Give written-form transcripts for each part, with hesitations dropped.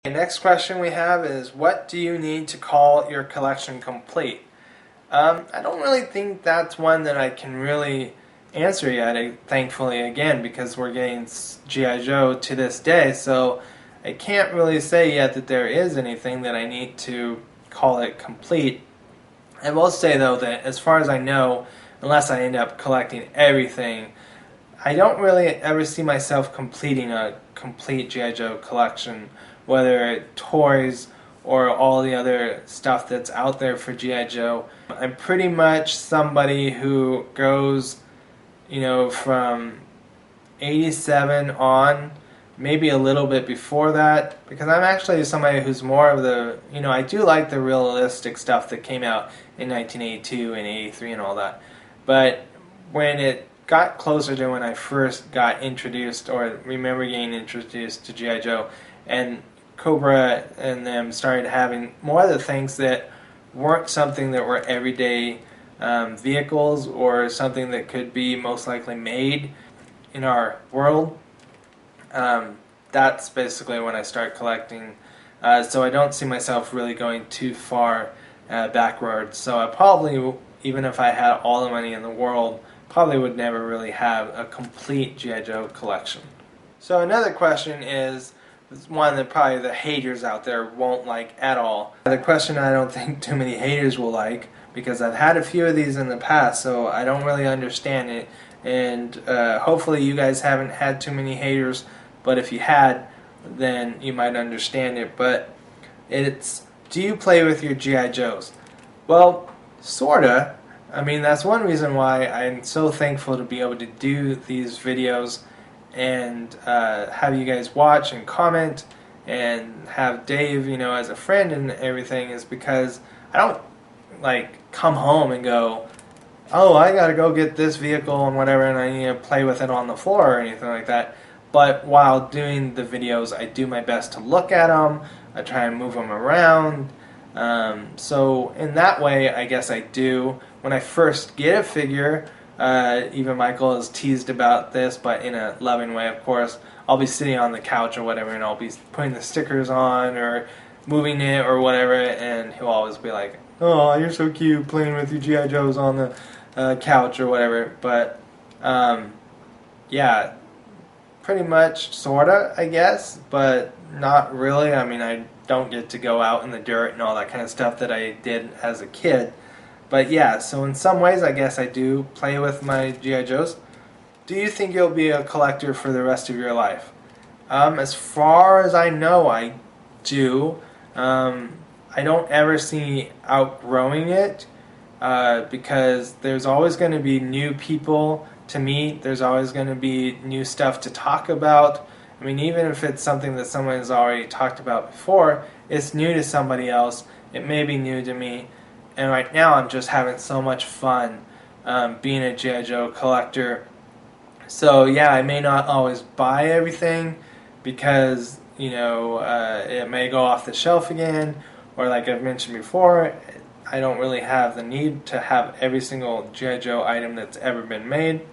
The next question we have is, what do you need to call your collection complete? I don't really think that's one that I can really answer yet, thankfully, again, because we're getting G.I. Joe to this day, so I can't really say yet that there is anything that I need to call it complete. I will say, though, that as far as I know, unless I end up collecting everything, I don't really ever see myself completing a complete G.I. Joe collection, whether toys or all the other stuff that's out there for G.I. Joe. I'm pretty much somebody who goes, from 87 on, maybe a little bit before that, because I'm actually somebody who's more of the, I do like the realistic stuff that came out in 1982 and 83 and all that. But when it got closer to when I first got introduced, or remember getting introduced to G.I. Joe, and Cobra and them started having more of the things that weren't something that were everyday vehicles or something that could be most likely made in our world. That's basically when I start collecting. So I don't see myself really going too far backwards. So I probably, even if I had all the money in the world, probably would never really have a complete G.I. Joe collection. So another question is one that probably the haters out there won't like at all. The question I don't think too many haters will like, because I've had a few of these in the past, so I don't really understand it. And hopefully you guys haven't had too many haters, but if you had, then you might understand it. But it's, do you play with your G.I. Joes? Well, sorta. I mean, that's one reason why I'm so thankful to be able to do these videos and have you guys watch and comment and have Dave, as a friend and everything, is because I don't come home and go, oh, I gotta go get this vehicle and whatever, and I need to play with it on the floor or anything like that. But while doing the videos, I do my best to look at them. I try and move them around. So in that way, I guess I do. When I first get a figure, even Michael is teased about this, but in a loving way, of course. I'll be sitting on the couch or whatever, and I'll be putting the stickers on or moving it or whatever, and he'll always be like, oh, you're so cute playing with your G.I. Joes on the couch or whatever. But yeah, pretty much, sorta, I guess, but not really. I mean, I don't get to go out in the dirt and all that kind of stuff that I did as a kid. But yeah, so in some ways, I guess I do play with my G.I. Joes. Do you think you'll be a collector for the rest of your life? As far as I know, I do. I don't ever see outgrowing it, because there's always going to be new people to meet. There's always going to be new stuff to talk about. I mean, even if it's something that someone has already talked about before, it's new to somebody else. It may be new to me. And right now I'm just having so much fun being a G.I. Joe collector. So yeah, I may not always buy everything because, it may go off the shelf again. Or like I've mentioned before, I don't really have the need to have every single G.I. Joe item that's ever been made.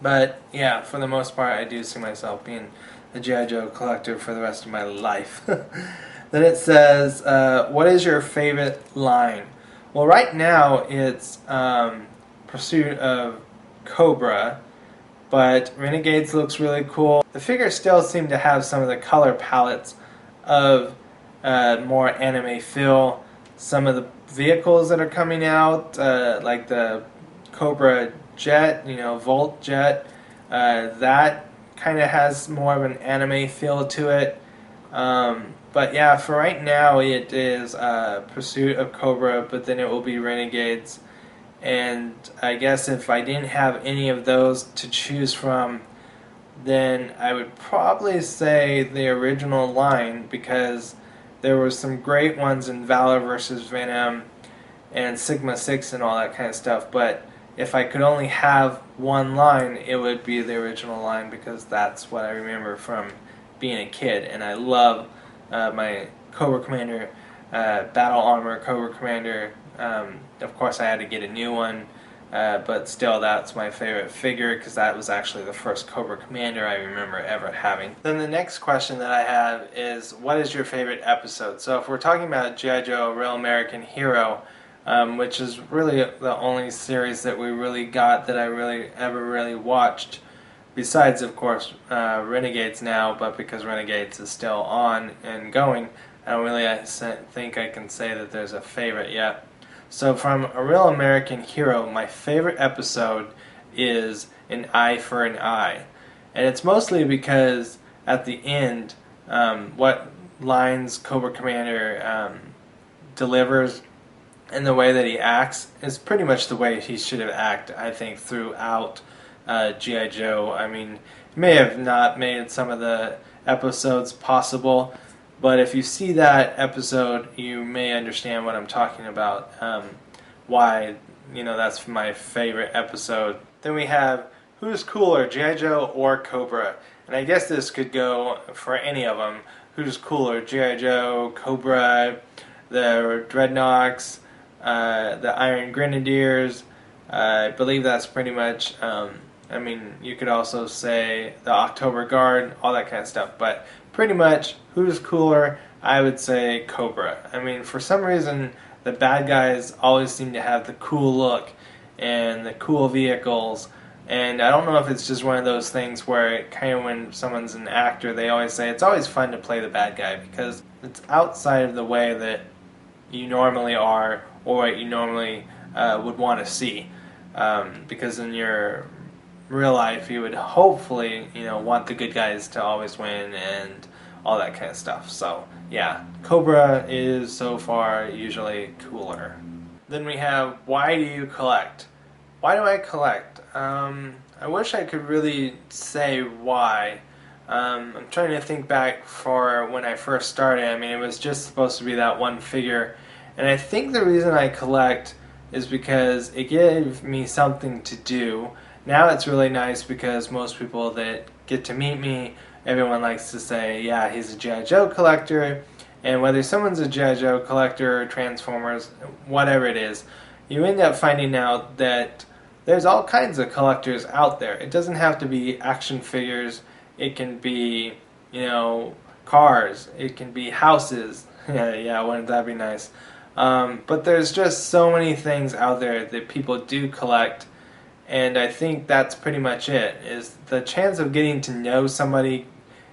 But yeah, for the most part, I do see myself being a G.I. Joe collector for the rest of my life. Then it says, what is your favorite line? Well, right now it's Pursuit of Cobra, but Renegades looks really cool. The figures still seem to have some of the color palettes of more anime feel. Some of the vehicles that are coming out, like the Cobra Jet, Volt Jet, that kind of has more of an anime feel to it. But yeah, for right now it is Pursuit of Cobra, but then it will be Renegades. And I guess if I didn't have any of those to choose from, then I would probably say the original line, because there were some great ones in Valor vs. Venom and Sigma 6 and all that kind of stuff. But if I could only have one line, it would be the original line, because that's what I remember from being a kid. And I love my Cobra Commander, Battle Armor Cobra Commander. Of course, I had to get a new one but still, that's my favorite figure because that was actually the first Cobra Commander I remember ever having. Then the next question that I have is, what is your favorite episode? So if we're talking about G.I. Joe, Real American Hero, which is really the only series that we really got that I really ever really watched, besides, of course, Renegades now, but because Renegades is still on and going, I don't really think I can say that there's a favorite yet. So from A Real American Hero, my favorite episode is An Eye for an Eye. And it's mostly because at the end, what lines Cobra Commander delivers and the way that he acts is pretty much the way he should have acted, I think, throughout G.I. Joe. I mean, he may have not made some of the episodes possible, but if you see that episode, you may understand what I'm talking about, why, that's my favorite episode. Then we have Who's Cooler, G.I. Joe or Cobra? And I guess this could go for any of them. Who's cooler, G.I. Joe, Cobra, the Dreadnoks, the Iron Grenadiers? I believe that's pretty much, you could also say the October Guard, all that kind of stuff, but pretty much, who's cooler? I would say Cobra. I mean, for some reason, the bad guys always seem to have the cool look and the cool vehicles, and I don't know if it's just one of those things where kind of when someone's an actor, they always say it's always fun to play the bad guy because it's outside of the way that you normally are or what you normally would want to see, because in your real life you would hopefully want the good guys to always win and all that kind of stuff. So yeah, Cobra is so far usually cooler. Then we have, why do you collect? Why do I collect? I wish I could really say why. I'm trying to think back for when I first started. I mean, it was just supposed to be that one figure, and I think the reason I collect is because it gave me something to do. Now it's really nice because most people that get to meet me, everyone likes to say, yeah, he's a G.I. Joe collector. And whether someone's a G.I. Joe collector, Transformers, whatever it is, you end up finding out that there's all kinds of collectors out there. It doesn't have to be action figures. It can be, cars. It can be houses. Yeah, wouldn't that be nice? But there's just so many things out there that people do collect. And I think that's pretty much it, is the chance of getting to know somebody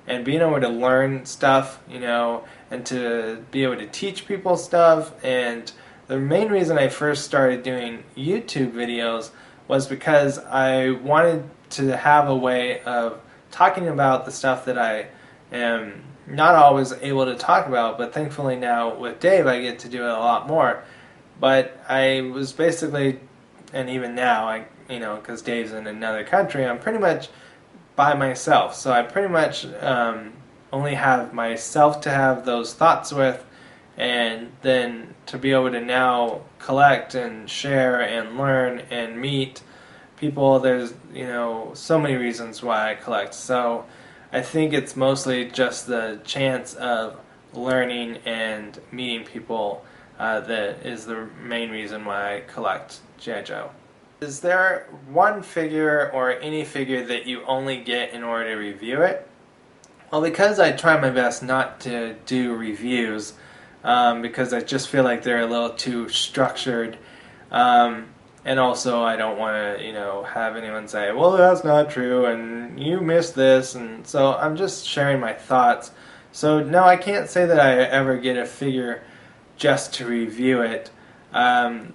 and being able to learn stuff, and to be able to teach people stuff. And the main reason I first started doing YouTube videos was because I wanted to have a way of talking about the stuff that I am not always able to talk about, but thankfully now with Dave I get to do it a lot more. But I was basically, and even now, because Dave's in another country, I'm pretty much by myself. So I pretty much only have myself to have those thoughts with, and then to be able to now collect and share and learn and meet people. There's so many reasons why I collect. So I think it's mostly just the chance of learning and meeting people that is the main reason why I collect G.I. Joe. Is there one figure or any figure that you only get in order to review it? Well, because I try my best not to do reviews, because I just feel like they're a little too structured, and also I don't want to, have anyone say, well, that's not true, and you missed this, and so I'm just sharing my thoughts. So no, I can't say that I ever get a figure just to review it.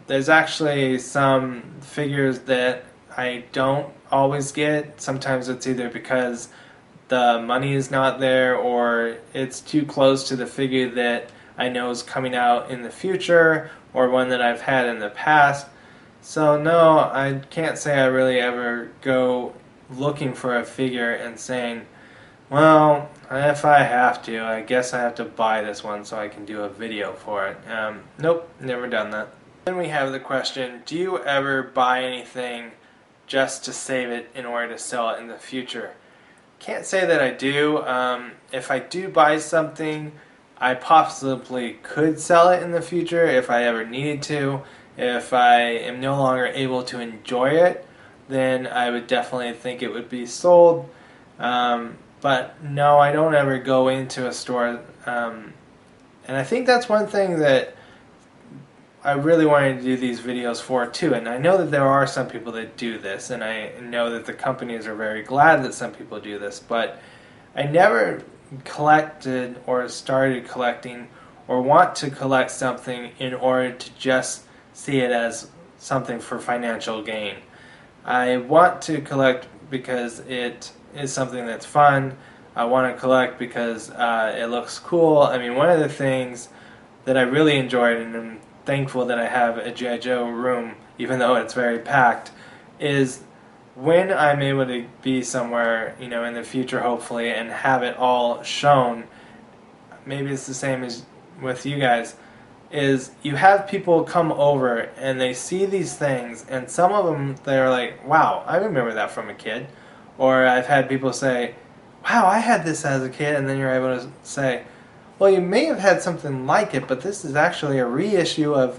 There's actually some figures that I don't always get. Sometimes it's either because the money is not there or it's too close to the figure that I know is coming out in the future or one that I've had in the past. So no, I can't say I really ever go looking for a figure and saying, well, if I have to, I guess I have to buy this one so I can do a video for it. Nope, never done that. Then we have the question, do you ever buy anything just to save it in order to sell it in the future? Can't say that I do. If I do buy something, I possibly could sell it in the future if I ever needed to. If I am no longer able to enjoy it, then I would definitely think it would be sold. But no, I don't ever go into a store. And I think that's one thing that I really wanted to do these videos for too. And I know that there are some people that do this, and I know that the companies are very glad that some people do this, but I never collected or started collecting or want to collect something in order to just see it as something for financial gain. I want to collect because it is something that's fun. I want to collect because it looks cool. I mean, one of the things that I really enjoyed, and I'm thankful that I have a G.I. Joe room, even though it's very packed, is when I'm able to be somewhere, in the future, hopefully, and have it all shown. Maybe it's the same as with you guys. Is you have people come over and they see these things, and some of them they're like, "Wow, I remember that from a kid," or I've had people say, "Wow, I had this as a kid," and then you're able to say, well, you may have had something like it, but this is actually a reissue of,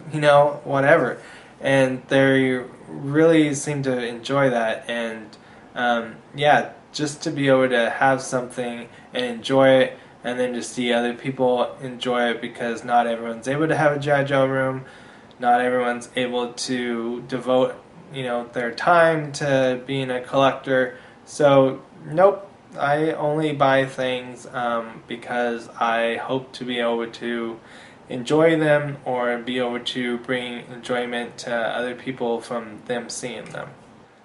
whatever. And they really seem to enjoy that. And, yeah, just to be able to have something and enjoy it, and then to see other people enjoy it, because not everyone's able to have a G.I. Joe room. Not everyone's able to devote, their time to being a collector. So, nope. I only buy things because I hope to be able to enjoy them or be able to bring enjoyment to other people from them seeing them.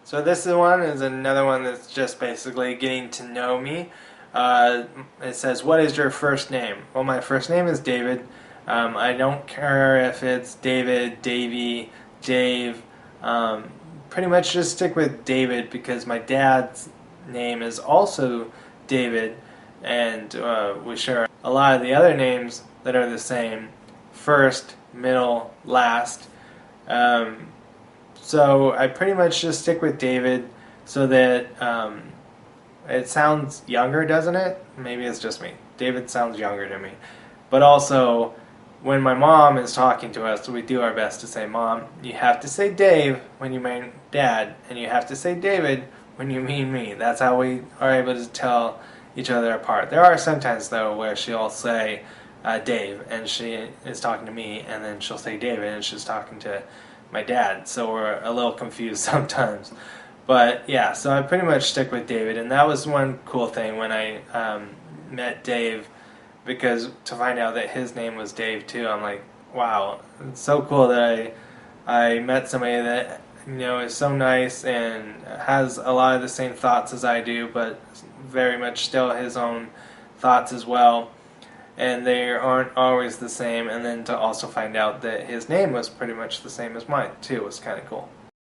So this one is another one that's just basically getting to know me. It says, what is your first name? Well, my first name is David. I don't care if it's David, Davey, Dave. Pretty much just stick with David because my dad's name is also David, and we share a lot of the other names that are the same: first, middle, last. So I pretty much just stick with David so that it sounds younger, doesn't it? Maybe it's just me. David sounds younger to me. But also, when my mom is talking to us, we do our best to say, Mom, you have to say Dave when you mean Dad, and you have to say David when you mean me. That's how we are able to tell each other apart. There are sometimes, though, where she'll say Dave, and she is talking to me, and then she'll say David, and she's talking to my dad. So we're a little confused sometimes. But yeah, so I pretty much stick with David, and that was one cool thing when I met Dave, because to find out that his name was Dave too, I'm like, wow, it's so cool that I met somebody that is so nice and has a lot of the same thoughts as I do, but very much still his own thoughts as well, and they aren't always the same. And then to also find out that his name was pretty much the same as mine too was kind of cool.